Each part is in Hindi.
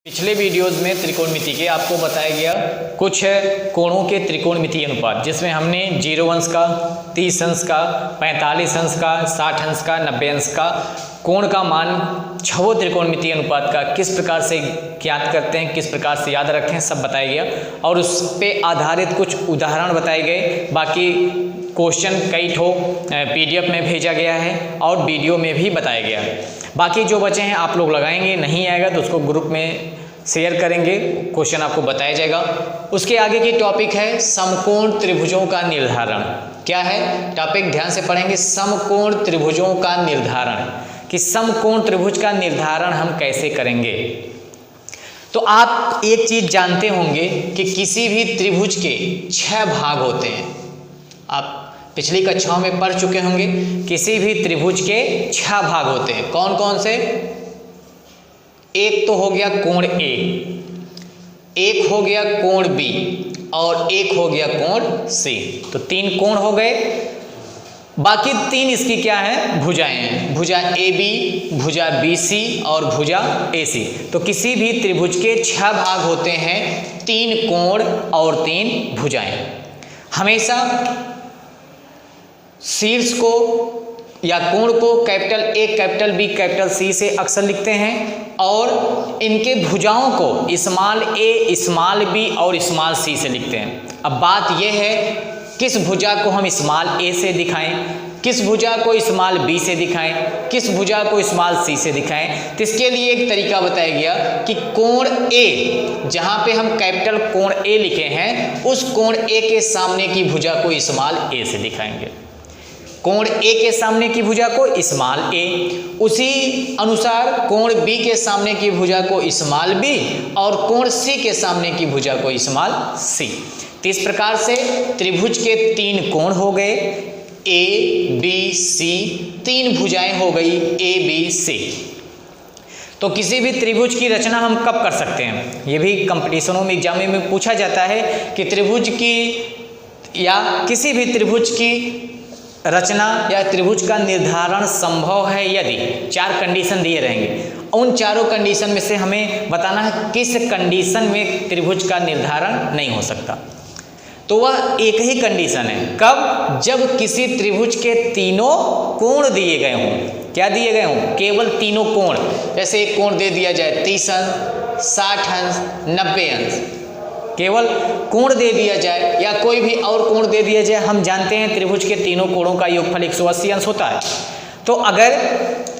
पिछले वीडियोस में त्रिकोणमिति के आपको बताया गया कुछ कोणों के त्रिकोणमितीय अनुपात, जिसमें हमने 0 अंश का, 30 अंश का, 45 अंश का, 60 अंश का, 90 अंश का कोण का मान छवो त्रिकोणमितीय अनुपात का किस प्रकार से ज्ञात करते हैं, किस प्रकार से याद रखें, सब बताया गया और उस पे आधारित कुछ उदाहरण बताए गए। बाकी क्वेश्चन कई ठो PDF में भेजा गया है और वीडियो में भी बताया गया है। बाकी जो बचे हैं आप लोग लगाएंगे, नहीं आएगा तो उसको ग्रुप में शेयर करेंगे, क्वेश्चन आपको बताया जाएगा। उसके आगे की टॉपिक है समकोण त्रिभुजों का निर्धारण। क्या है टॉपिक, ध्यान से पढ़ेंगे। समकोण त्रिभुजों का निर्धारण, कि समकोण त्रिभुज का निर्धारण हम कैसे करेंगे। तो आप एक चीज जानते होंगे कि किसी भी त्रिभुज के 6 भाग होते हैं। आप पिछली कक्षाओं में पढ़ चुके होंगे, किसी भी त्रिभुज के 6 भाग होते हैं। कौन कौन से? एक तो हो गया कोण A, एक हो गया कोण B और एक हो गया कोण C। तो 3 कोण हो गए। बाकी 3 इसकी क्या है? भुजाएं हैं। भुजा AB, भुजा BC और भुजा AC। तो किसी भी त्रिभुज के 6 भाग होते हैं, 3 कोण और 3 भुजाएं। हमेशा शीर्ष को या कोण को capital A, capital B, capital C से अक्सर लिखते हैं और इनके भुजाओं को स्मॉल a, स्मॉल b और स्मॉल c से लिखते हैं। अब बात यह है किस भुजा को हम स्मॉल a से दिखाएं, किस भुजा को स्मॉल b से दिखाएं, किस भुजा को स्मॉल c से दिखाएं। तो इसके लिए एक तरीका बताया गया कि कोण A, जहां पे हम कैपिटल कोण A लिखे हैं, उस कोण A के सामने की भुजा को स्मॉल a से दिखाएंगे। कोण A के सामने की भुजा को स्मॉल a, उसी अनुसार कोण B के सामने की भुजा को स्मॉल b और कोण C के सामने की भुजा को स्मॉल c। तो इस प्रकार से त्रिभुज के 3 कोण हो गए, A, B, C, 3 भुजाएं हो गई A, B, C। तो किसी भी त्रिभुज की रचना हम कब कर सकते हैं? ये भी कंपटीशनों में, एग्जाम में पूछा जाता है कि त्रिभुज की या किसी भी त्रिभुज की रचना या त्रिभुज का निर्धारण संभव है यदि 4 कंडीशन दिए रहेंगे। उन चारों कंडीशन में से हमें बताना है किस कंडीशन में त्रिभुज का निर्धारण नहीं हो सकता। तो वह एक ही कंडीशन है, कब? जब किसी त्रिभुज के 3 कोण दिए गए हों। क्या दिए गए हों? केवल 3 कोण। जैसे एक कोण दे दिया जाए 30 अंश, 60 अंश, 90 अंश, केवल कोण दे दिया जाए या कोई भी और कोण दे दिया जाए। हम जानते हैं त्रिभुज के 3 कोणों का योगफल 180 अंश होता है। तो अगर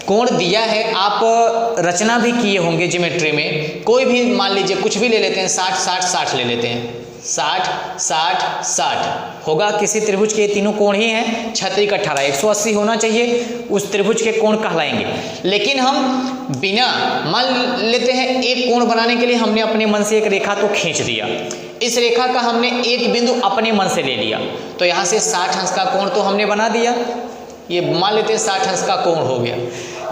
कोण दिया है, आप रचना भी किए होंगे ज्योमेट्री में, कोई भी मान लीजिए कुछ भी ले लेते हैं, 60 60 60 ले लेते हैं, 60 60 60 होगा। किसी त्रिभुज के 3 कोण ही हैं, 6 × 18 180 होना चाहिए, उस त्रिभुज के कोण कहलाएंगे। लेकिन हम बिना, मान लेते हैं एक कोण बनाने के लिए हमने अपने मन से एक रेखा तो खींच दिया, इस रेखा का हमने एक बिंदु अपने मन से ले लिया, तो यहाँ से 60 अंश का कोण तो हमने बना दिया, ये मान लेते हैं 60 अंश का कोण हो गया।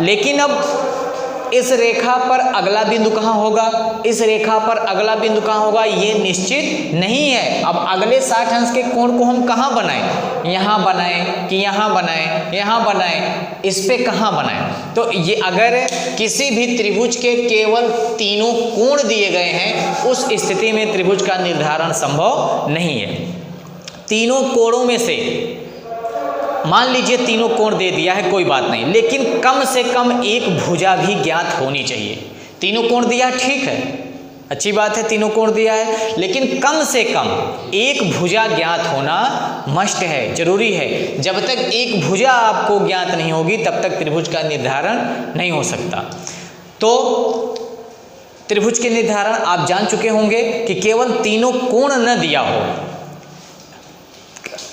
लेकिन अब इस रेखा पर अगला बिंदु कहाँ होगा, इस रेखा पर अगला बिंदु कहाँ होगा, ये निश्चित नहीं है। अब अगले 60 अंश के कोण को हम कहाँ बनाएं? यहाँ बनाएं कि यहाँ बनाएं, यहाँ बनाएं, इस पे कहाँ बनाएं? तो ये अगर किसी भी त्रिभुज के केवल 3 कोण दिए गए हैं, उस स्थिति में त्रिभुज का निर्धारण संभव नहीं है। 3 कोणों में से मान लीजिए 3 कोण दे दिया है, कोई बात नहीं, लेकिन कम से कम एक भुजा भी ज्ञात होनी चाहिए। 3 कोण दिया ठीक है, अच्छी बात है, 3 कोण दिया है, लेकिन कम से कम एक भुजा ज्ञात होना मस्ट है, जरूरी है। जब तक एक भुजा आपको ज्ञात नहीं होगी तब तक त्रिभुज का निर्धारण नहीं हो सकता। तो त्रिभुज के निर्धारण आप जान चुके होंगे कि केवल 3 कोण न दिया हो,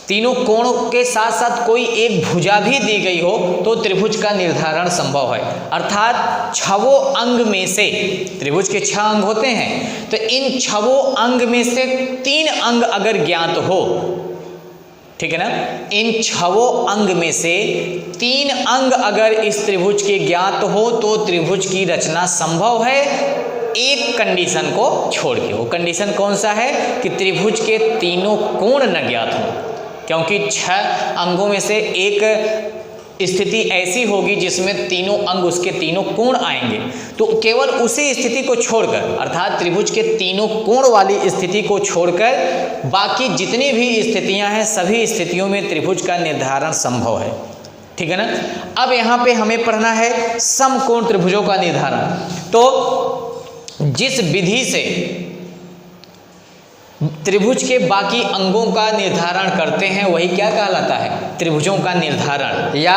3 कोणों के साथ साथ कोई एक भुजा भी दी गई हो तो त्रिभुज का निर्धारण संभव है। अर्थात 6 अंग में से, त्रिभुज के 6 अंग होते हैं, तो इन 6 अंग में से 3 अंग अगर ज्ञात हो, ठीक है ना, इन 6 अंग में से 3 अंग अगर इस त्रिभुज के ज्ञात हो तो त्रिभुज की रचना संभव है, एक कंडीशन को छोड़ के। वो कंडीशन कौन सा है? कि त्रिभुज के 3 कोण न ज्ञात हो, क्योंकि 6 अंगों में से एक स्थिति ऐसी होगी जिसमें तीनों अंग उसके तीनों कोण आएंगे, तो केवल उसी स्थिति को छोड़कर, अर्थात त्रिभुज के तीनों कोण वाली स्थिति को छोड़कर बाकी जितनी भी स्थितियां हैं सभी स्थितियों में त्रिभुज का निर्धारण संभव है। ठीक है ना। अब यहाँ पे हमें पढ़ना है समकोण त्रिभुजों का निर्धारण। तो जिस विधि से त्रिभुज के बाकी अंगों का निर्धारण करते हैं वही क्या कहलाता है, त्रिभुजों का निर्धारण या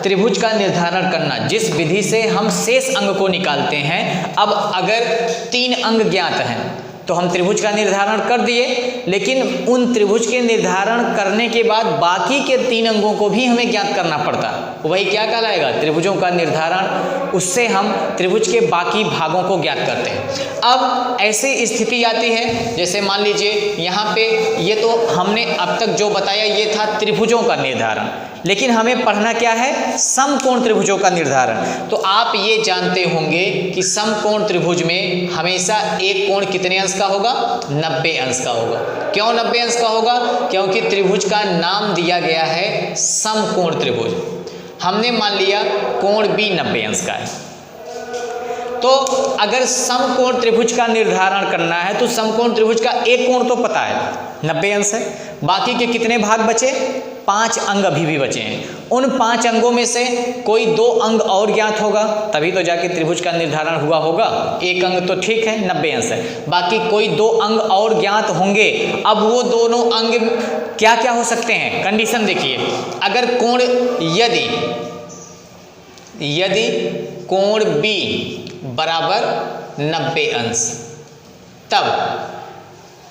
त्रिभुज का निर्धारण करना। जिस विधि से हम शेष अंग को निकालते हैं, अब अगर 3 अंग ज्ञात हैं तो हम त्रिभुज का निर्धारण कर दिए, लेकिन उन त्रिभुज के निर्धारण करने के बाद बाकी के 3 अंगों को भी हमें ज्ञात करना पड़ता, वही क्या कहलाएगा, त्रिभुजों का निर्धारण। उससे हम त्रिभुज के बाकी भागों को ज्ञात करते हैं। अब ऐसी स्थिति आती है, जैसे मान लीजिए यहाँ पे ये तो हमने अब तक जो बताया ये था त्रिभुजों का निर्धारण, लेकिन हमें पढ़ना क्या है, समकोण त्रिभुजों का निर्धारण। तो आप ये जानते होंगे कि समकोण त्रिभुज में हमेशा एक कोण कितने अंश का होगा, 90 अंश का होगा। क्यों 90 अंश का होगा, क्योंकि त्रिभुज का नाम दिया गया है समकोण त्रिभुज। हमने मान लिया कोण भी 90 अंश का है, तो अगर समकोण त्रिभुज का निर्धारण करना है तो समकोण त्रिभुज का एक कोण तो पता है 90 अंश है, बाकी के कितने भाग बचे, 5 अंग अभी भी बचे हैं। उन 5 अंगों में से कोई 2 अंग और ज्ञात होगा, तभी तो जाके त्रिभुज का निर्धारण हुआ होगा। एक अंग तो ठीक है 90 अंश है, बाकी कोई 2 अंग और ज्ञात होंगे। अब वो दोनों अंग क्या क्या हो सकते हैं, कंडीशन देखिए। अगर कोण यदि कोण B बराबर 90 अंश, तब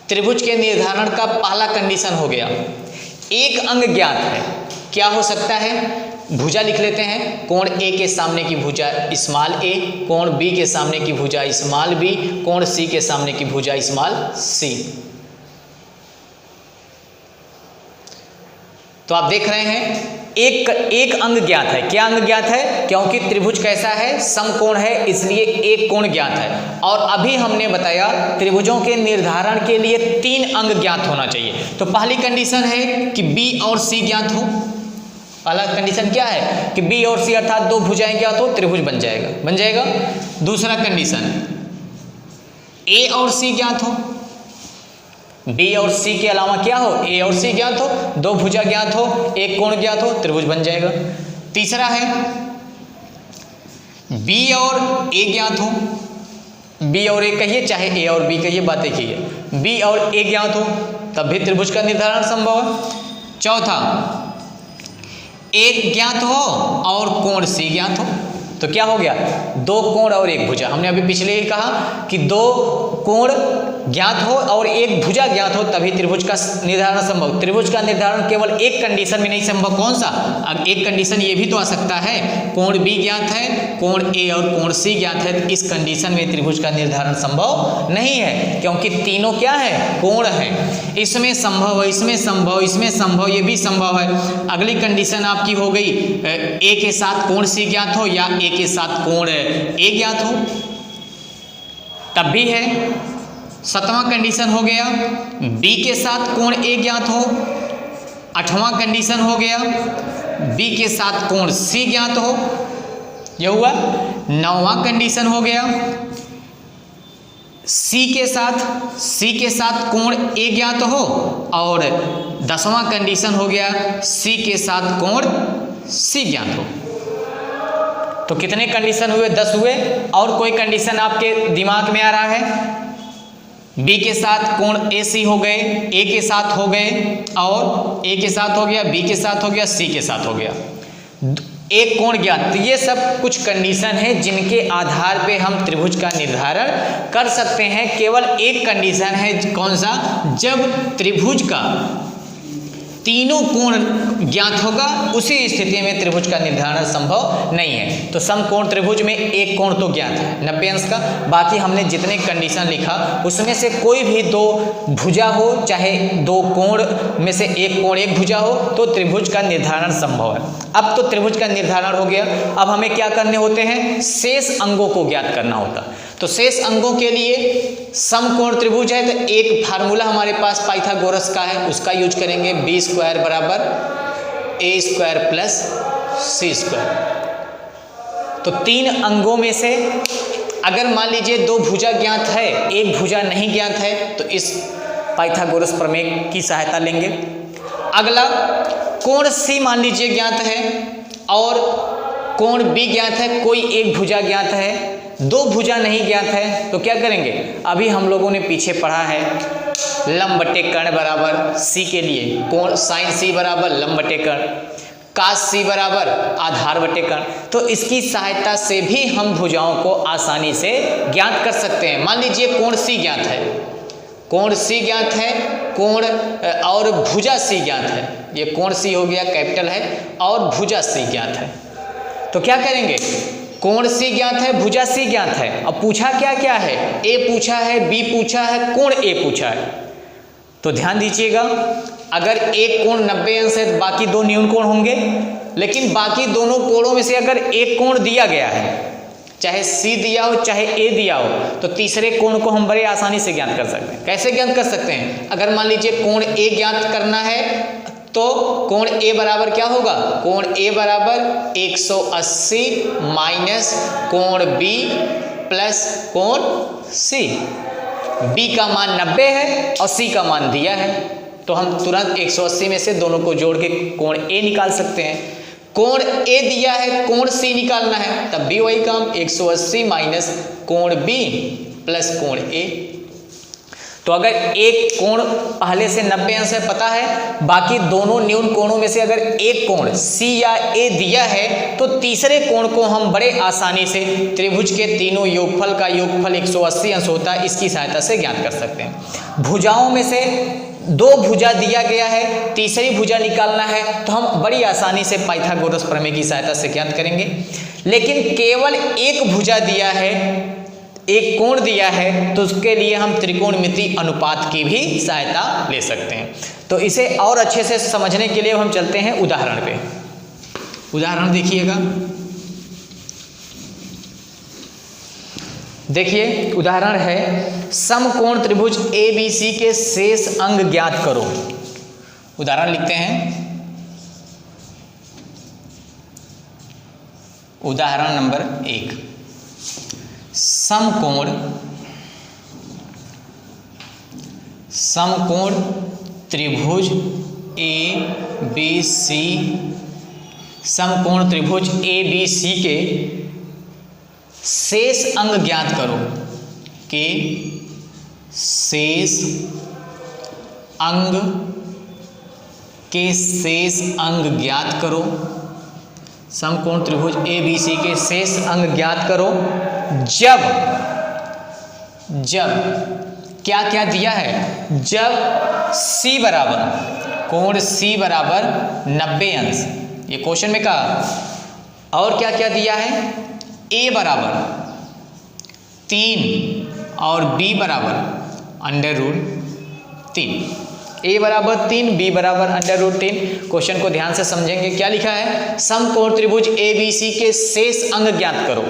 त्रिभुज के निर्धारण का पहला कंडीशन हो गया, एक अंग ज्ञात है। क्या हो सकता है, भुजा लिख लेते हैं। कोण A के सामने की भुजा स्मॉल a, कोण B के सामने की भुजा स्मॉल b, कोण C के सामने की भुजा स्मॉल c। तो आप देख रहे हैं एक अंग ज्ञात है। क्या अंग ज्ञात है, क्योंकि त्रिभुज कैसा है, समकोण है, इसलिए एक कोण ज्ञात है। और अभी हमने बताया त्रिभुजों के निर्धारण के लिए 3 अंग ज्ञात होना चाहिए। तो पहली कंडीशन है कि B और C ज्ञात हो। पहला कंडीशन क्या है कि B और C अर्थात 2 भुजाएं ज्ञात हो, त्रिभुज बन जाएगा। दूसरा कंडीशन A और C ज्ञात हो। B और C के अलावा क्या हो, A और C ज्ञात हो, 2 भुजा ज्ञात हो, एक कोण ज्ञात हो, त्रिभुज बन जाएगा। तीसरा है B और A ज्ञात हो। B और A कहिए, चाहे A और B कहिए, बात एक ही है। B और A ज्ञात हो तब भी त्रिभुज का निर्धारण संभव है। चौथा, एक ज्ञात हो और कोण C ज्ञात हो, तो क्या हो गया, 2 कोण और 1 भुजा। हमने अभी पिछले ही कहा कि 2 कोण ज्ञात हो और 1 भुजा ज्ञात हो तभी त्रिभुज का निर्धारण संभव। त्रिभुज का निर्धारण केवल एक कंडीशन में नहीं संभव, कौन सा, अब एक कंडीशन ये भी तो आ सकता है, कोण B ज्ञात है, कोण A और कोण C ज्ञात है। इस कंडीशन में त्रिभुज का निर्धारण संभव नहीं है, क्योंकि तीनों क्या है, कोण है। इसमें संभव है, इसमें संभव, इसमें संभव, ये भी संभव है। अगली कंडीशन आपकी हो गई A के साथ कोण C ज्ञात हो या A के साथ कोण A ज्ञात हो, तब भी है। 7वां कंडीशन हो गया B के साथ कोण A ज्ञात हो। 8वां कंडीशन हो गया B के साथ कोण C ज्ञात हो, यह हुआ। 9वां कंडीशन हो गया C के साथ कोण A ज्ञात हो, और 10वां कंडीशन हो गया C के साथ कोण C ज्ञात हो। तो कितने कंडीशन हुए, 10 हुए। और कोई कंडीशन आपके दिमाग में आ रहा है, B के साथ कोण AC हो गए, A के साथ हो गए, और A के साथ हो गया, B के साथ हो गया, C के साथ हो गया, एक कोण ज्ञात। तो ये सब कुछ कंडीशन है जिनके आधार पे हम त्रिभुज का निर्धारण कर सकते हैं। केवल एक कंडीशन है, कौन सा, जब त्रिभुज का तीनों कोण ज्ञात होगा, उसी स्थिति में त्रिभुज का निर्धारण संभव नहीं है। तो समकोण त्रिभुज में एक कोण तो ज्ञात है 90 अंश का, बाकी हमने जितने कंडीशन लिखा उसमें से कोई भी 2 भुजा हो, चाहे 2 कोण में से एक कोण एक भुजा हो, तो त्रिभुज का निर्धारण संभव है। अब तो त्रिभुज का निर्धारण हो गया, अब हमें क्या करने होते हैं, शेष अंगों को ज्ञात करना होता। तो शेष अंगों के लिए समकोण त्रिभुज है तो एक फार्मूला हमारे पास पाइथागोरस का है, उसका यूज करेंगे। B² बराबर A² प्लस सी स्क्वायर। तो 3 अंगों में से अगर मान लीजिए 2 भुजा ज्ञात है, एक भुजा नहीं ज्ञात है, तो इस पाइथागोरस प्रमेय की सहायता लेंगे। अगला कोण सी मान लीजिए ज्ञात है और कोण बी ज्ञात है, कोई एक भुजा ज्ञात है, 2 भुजा नहीं ज्ञात है, तो क्या करेंगे? अभी हम लोगों ने पीछे पढ़ा है लंब बटे कर्ण बराबर सी के लिए कोण साइन सी बराबर लंब बटे कर्ण, कास सी बराबर आधार बटे कर्ण। तो इसकी सहायता से भी हम भुजाओं को आसानी से ज्ञात कर सकते हैं। मान लीजिए कोण सी ज्ञात है, कोण सी ज्ञात है, कोण और भुजा सी ज्ञात है। ये कोण सी हो गया, कैपिटल है, और भुजा सी ज्ञात है। तो क्या करेंगे? कोण सी ज्ञात है, भुजा सी ज्ञात है। अब पूछा क्या क्या है? ए पूछा है, बी पूछा है, कोण ए पूछा है। तो ध्यान दीजिएगा, अगर एक कोण 90 अंश है तो बाकी 2 न्यून कोण होंगे, लेकिन बाकी दोनों कोणों में से अगर एक कोण दिया गया है, चाहे सी दिया हो चाहे ए दिया हो, तो तीसरे कोण को हम बड़े आसानी से ज्ञात कर सकते हैं। कैसे ज्ञात कर सकते हैं? अगर मान लीजिए कोण ए ज्ञात करना है तो कोण ए बराबर क्या होगा? कोण ए बराबर 180 माइनस कोण बी प्लस कोण सी। बी का मान 90 है और सी का मान दिया है, तो हम तुरंत 180 में से दोनों को जोड़ के कोण ए निकाल सकते हैं। कोण ए दिया है, कोण सी निकालना है, तब भी वही काम, 180 माइनस कोण बी प्लस कोण ए। तो अगर एक कोण पहले से 90 अंश है पता है, बाकी दोनों न्यून कोणों में से अगर एक कोण सी या ए दिया है, तो तीसरे कोण को हम बड़े आसानी से त्रिभुज के तीनों योगफल का योगफल 180 अंश होता है, इसकी सहायता से ज्ञात कर सकते हैं। भुजाओं में से 2 भुजा दिया गया है, तीसरी भुजा निकालना है, तो हम बड़ी आसानी से पाइथागोरस प्रमेय की सहायता से ज्ञात करेंगे। लेकिन केवल एक भुजा दिया है, एक कोण दिया है, तो उसके लिए हम त्रिकोणमिति अनुपात की भी सहायता ले सकते हैं। तो इसे और अच्छे से समझने के लिए हम चलते हैं उदाहरण पे। उदाहरण देखिएगा, देखिए उदाहरण है समकोण त्रिभुज ABC के शेष अंग ज्ञात करो। उदाहरण लिखते हैं, उदाहरण नंबर 1, समकोण त्रिभुज ABC, समकोण त्रिभुज ABC के शेष अंग ज्ञात करो, के शेष अंग, के शेष अंग ज्ञात करो। समकोण त्रिभुज ABC के शेष अंग ज्ञात करो जब क्या क्या दिया है? जब C बराबर, कोण C बराबर 90 अंश, ये क्वेश्चन में कहा। और क्या क्या दिया है? A बराबर 3 और B बराबर √3। A बराबर 3, B बराबर √3। क्वेश्चन को ध्यान से समझेंगे। क्या लिखा है? समकोण त्रिभुज ABC के शेष अंग ज्ञात करो।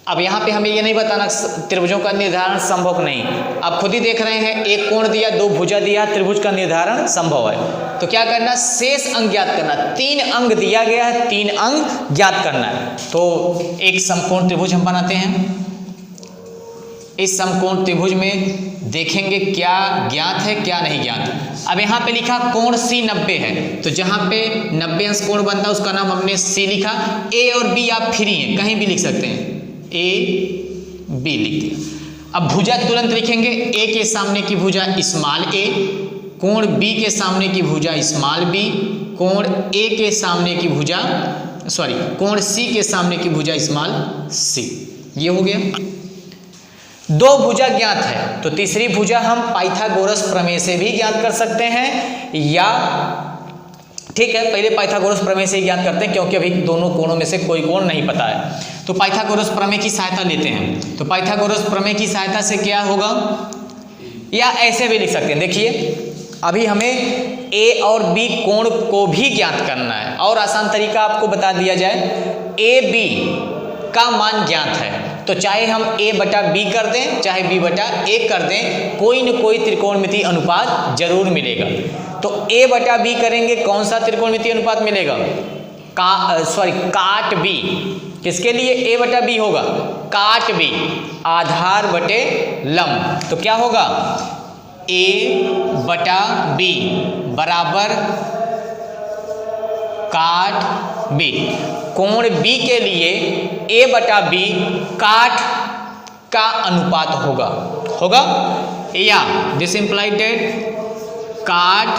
अब यहाँ पे हमें ये नहीं बताना त्रिभुजों का निर्धारण संभव नहीं, आप खुद ही देख रहे हैं, एक कोण दिया, 2 भुजा दिया, त्रिभुज का निर्धारण संभव है। तो क्या करना? शेष अंग ज्ञात करना। 3 अंग दिया गया है, 3 अंग ज्ञात करना है। तो एक समकोण त्रिभुज हम बनाते हैं। इस समकोण त्रिभुज में देखेंगे क्या ज्ञात है क्या नहीं ज्ञात। अब यहाँ पे लिखा कोण C 90 है, तो जहाँ पे 90 अंश कोण बनता है उसका नाम हमने C लिखा। A और B आप फ्री हैं, कहीं भी लिख सकते हैं, A B लिख दिया। अब भुजा तुरंत लिखेंगे, A के सामने की भुजा स्मॉल a, कोण B के सामने की भुजा स्मॉल b, कोण A के सामने की भुजा कोण C के सामने की भुजा स्मॉल c। ये हो गया। 2 भुजा ज्ञात है, तो तीसरी भुजा हम पाइथागोरस प्रमेय से भी ज्ञात कर सकते हैं, या ठीक है पहले पाइथागोरस प्रमेय से ही ज्ञात करते हैं, क्योंकि अभी दोनों कोणों में से कोई कोण नहीं पता है। तो पाइथागोरस प्रमेय की सहायता लेते हैं। तो पाइथागोरस प्रमेय की सहायता से क्या होगा, या ऐसे भी लिख सकते हैं। देखिए अभी हमें A और B कोण को भी ज्ञात करना है, और आसान तरीका आपको बता दिया जाए। AB का मान ज्ञात है, तो चाहे हम A बटा B कर दें, चाहे B बटा A कर दें, कोई न कोई त्रिकोणमिति अनुपात जरूर मिलेगा। तो A बटा B करेंगे, कौन सा त्रिकोणमिति अनुपात मिलेगा? काट बी, किसके लिए ए बटा बी होगा, काट बी आधार बटे लंब, तो क्या होगा ए बटा बी बराबर काट बी। कोण बी के लिए ए बटा बी काट का अनुपात होगा या दिस इंप्लाइड दैट काट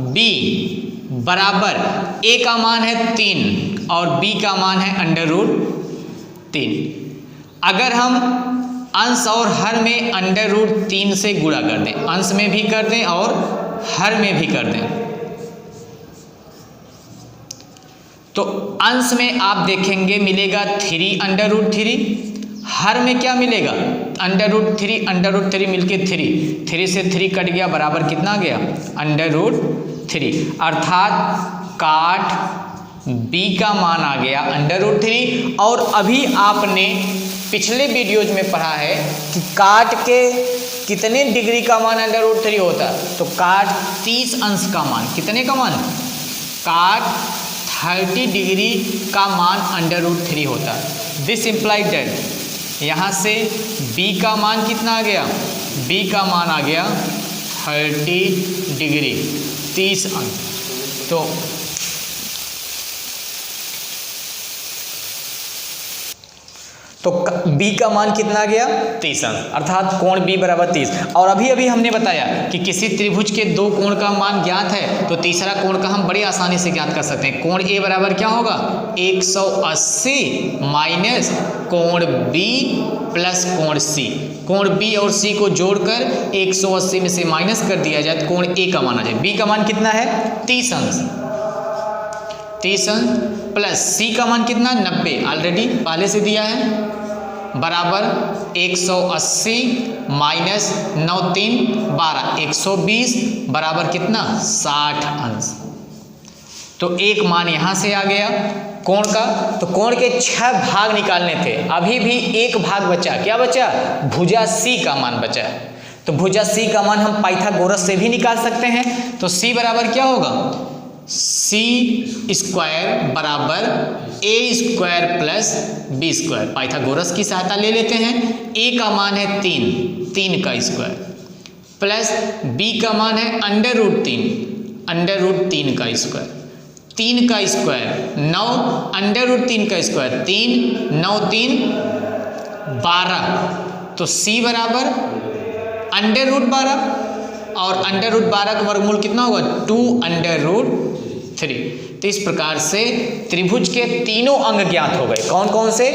बी बराबर ए का मान है 3 और बी का मान है √3। अगर हम अंश और हर में √3 से गुणा कर दें, अंश में भी कर दें और हर में भी कर दें, तो अंश में आप देखेंगे मिलेगा 3√3, हर में क्या मिलेगा √3 मिलके 3 से 3 कट गया बराबर कितना आ गया √3, अर्थात काट बी का मान आ गया √3। और अभी आपने पिछले वीडियोज में पढ़ा है कि काट के कितने डिग्री का मान √3 होता है, तो काट 30 अंश का मान, कितने का मान, काट 30 डिग्री का मान √3 होता है। दिस इंप्लाइड दैट यहाँ से b का मान कितना आ गया, b का मान आ गया 30 डिग्री 30 अंश, तो b का मान कितना आ गया 30 अंश, अर्थात कोण b बराबर 30। और अभी हमने बताया कि किसी त्रिभुज के दो कोण का मान ज्ञात है तो तीसरा कोण का हम बड़ी आसानी से ज्ञात कर सकते हैं। कोण a बराबर क्या होगा 180 माइनस कोण b प्लस कोण c। कोण b और c को जोड़कर 180 में से माइनस कर दिया जाए तो कोण a का मान आ जाए। b का मान कितना है 30 अंश, 30 अंश प्लस c का मान कितना 90, ऑलरेडी पहले से दिया है, बराबर 180 माइनस 9 3 12 120 बराबर कितना 60 अंश। तो एक मान यहाँ से आ गया कोण का। तो कोण के 6 भाग निकालने थे, अभी भी एक भाग बचा, क्या बचा, भुजा C का मान बचा। तो भुजा C का मान हम पाइथागोरस से भी निकाल सकते हैं। तो C बराबर क्या होगा, C² बराबर A² प्लस B²। पाइथागोरस की सहायता ले लेते हैं। A का मान है 3 का स्क्वायर प्लस B का मान है √3 का स्क्वायर, 3 का स्क्वायर 9, √3 का स्क्वायर 3, 9 3 12। तो C बराबर √12 और √12 का वर्गमूल कितना होगा 2√3। तो इस प्रकार से त्रिभुज के तीनों अंग ज्ञात हो गए। कौन कौन से,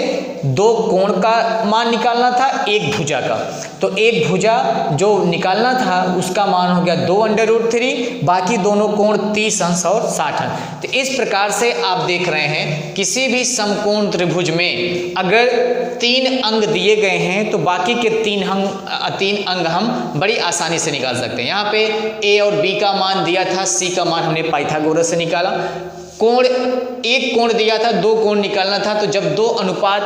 दो कोण का मान निकालना था, एक भुजा का। तो एक भुजा जो निकालना था उसका मान हो गया 2√3, बाकी दोनों कोण 30 अंश और 60 अंश। तो इस प्रकार से आप देख रहे हैं किसी भी समकोण त्रिभुज में अगर 3 अंग दिए गए हैं तो बाकी के 3 अंग हम बड़ी आसानी से निकाल सकते हैं। यहाँ पे a और b का मान दिया था, c का मान हमने पाइथागोरस से निकाला। कोण, एक कोण दिया था, 2 कोण निकालना था, तो जब 2 अनुपात,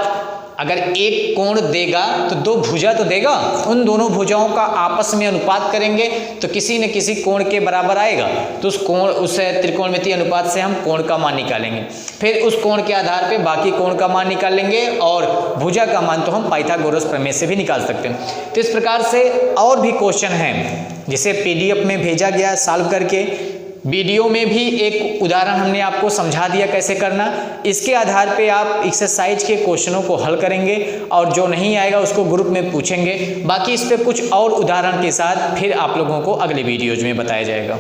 अगर एक कोण देगा तो 2 भुजा तो देगा, उन दोनों भुजाओं का आपस में अनुपात करेंगे तो किसी न किसी कोण के बराबर आएगा। तो उस त्रिकोणमितीय अनुपात से हम कोण का मान निकालेंगे, फिर उस कोण के आधार पे बाकी कोण का मान निकालेंगे और भुजा का मान तो हम पाइथागोरस प्रमेय से भी निकाल सकते हैं। तो इस प्रकार से और भी क्वेश्चन हैं जिसे PDF में भेजा गया सॉल्व करके। वीडियो में भी एक उदाहरण हमने आपको समझा दिया कैसे करना। इसके आधार पे आप एक्सरसाइज के क्वेश्चनों को हल करेंगे और जो नहीं आएगा उसको ग्रुप में पूछेंगे। बाकी इस पे कुछ और उदाहरण के साथ फिर आप लोगों को अगले वीडियोज में बताया जाएगा।